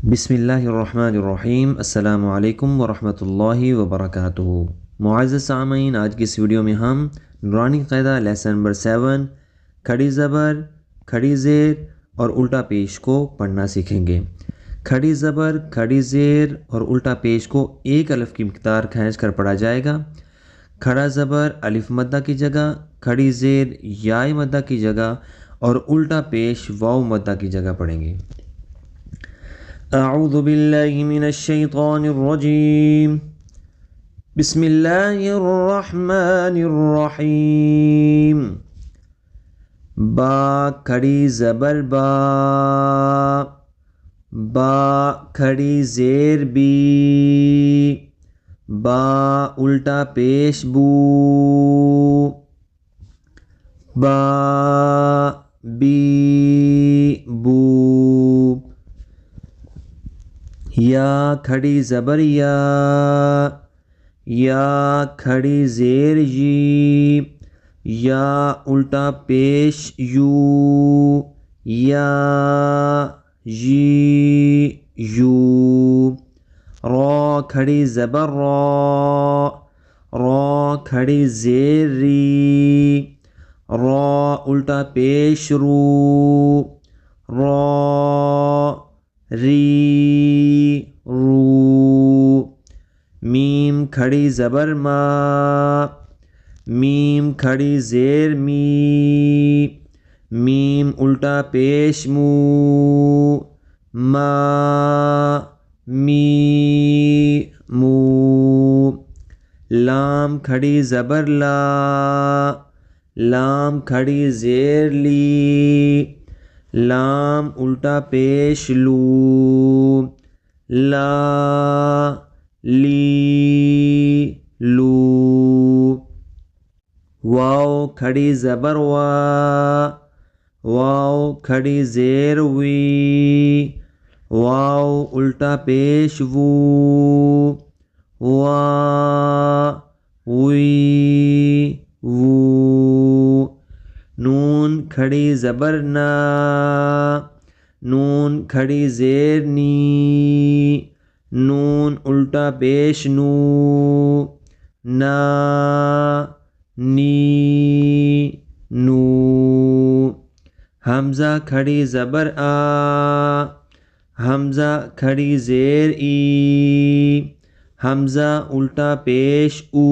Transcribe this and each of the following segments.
بسم اللہ الرحمن الرحیم۔ السلام علیکم ورحمۃ اللہ وبرکاتہ۔ معزز سامعین، آج کی اس ویڈیو میں ہم نورانی قاعدہ لیسن نمبر 7 کھڑی زبر، کھڑی زیر اور الٹا پیش کو پڑھنا سیکھیں گے۔ کھڑی زبر، کھڑی زیر اور الٹا پیش کو ایک الف کی مقدار کھینچ کر پڑھا جائے گا۔ کھڑا زبر الف مدہ کی جگہ، کھڑی زیر یائے مدہ کی جگہ اور الٹا پیش واو مدہ کی جگہ پڑھیں گے۔ اعوذ باللہ من الشیطان الرجیم، بسم اللہ الرحمن الرحیم۔ با کھڑی زبر با، با کھڑی زیر بی، با الٹا پیش بو، با بی بو۔ یا کھڑی زبر یا، یا کھڑی زیر یی، یا الٹا پیش یو، یا یی یو۔ را کھڑی زبر را، را کھڑی زیر ری، را الٹا پیش رو، را ری رو۔ میم کھڑی زبر ما، میم کھڑی زیر می، میم الٹا پیش مو، ما می مو۔ لام کھڑی زبر لا، لام کھڑی زیر لی، لام الٹا پیش لو، لا لی لو۔ واو کھڑی زبر وا، واو کھڑی زیر وی، واو الٹا پیش وو، وا وی وو۔ نون کھڑی زبر نا، نون کھڑی زیر نی، نون الٹا پیش نو، نا نی نو۔ حمزہ کھڑی زبر آ، حمزہ کھڑی زیر ای، حمزہ الٹا پیش او،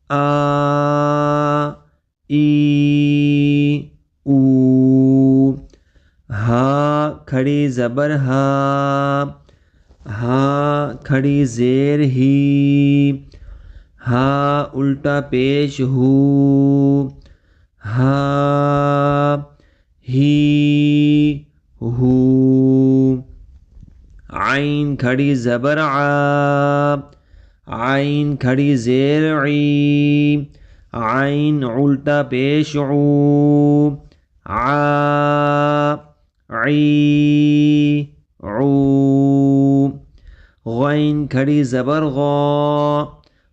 آ ای او۔ ہا کھڑی زبر ہا، ہا کھڑی زیر ہی، ہا الٹا پیش ہو، ہا ہی ہو۔ عین کھڑی زبر عا، عین کھڑی زیر عی، عین الٹا پیش عو، عا عی عو۔ غین کھڑی زبر غا،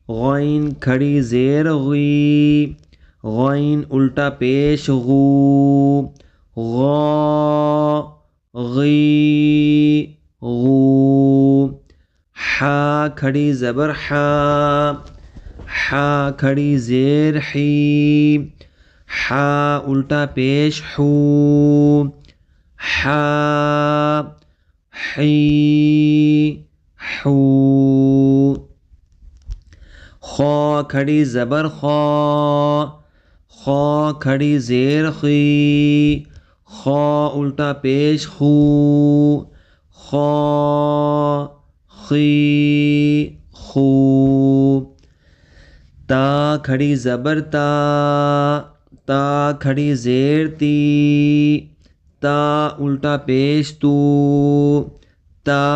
غین کھڑی زیر غی، غین الٹا پیش غو، غا غی غو۔ حا کھڑی زبر حا، حا کھڑی زیر حی، حا الٹا پیش حو، حا حی حو۔ خا کھڑی زبر خا، خا کھڑی زیر خی، خا الٹا پیش خو، خا خی خو۔ تا کھڑی زبر تا، تا کھڑی زیر تی، تا الٹا پیش تو، تا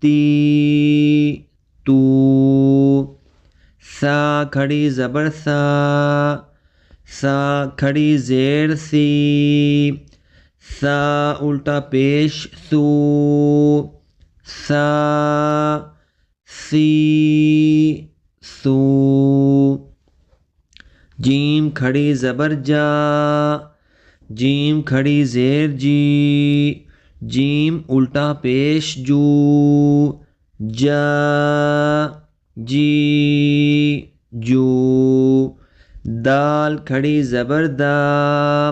تی تو۔ سا کھڑی زبر سا، سا کھڑی زیر سی، سا الٹا پیش سو، سا سی سو۔ جیم کھڑی زبر جا، جیم کھڑی زیر جی، جیم الٹا پیش جو، جا، جی، جو، دال کھڑی زبر دا،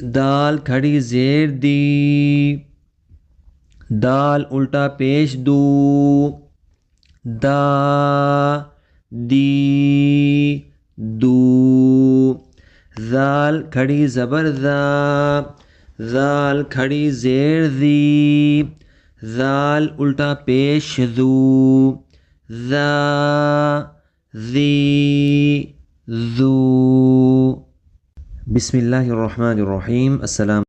دال کھڑی زیر دی، دال الٹا پیش دو، دا، دی، دو، ذال کھڑی زبر ذا، ذال کھڑی زیر ذی، ذال الٹا پیش ذو، ذا، ذی، ذو۔ بسم اللہ الرحمن الرحیم۔ السلام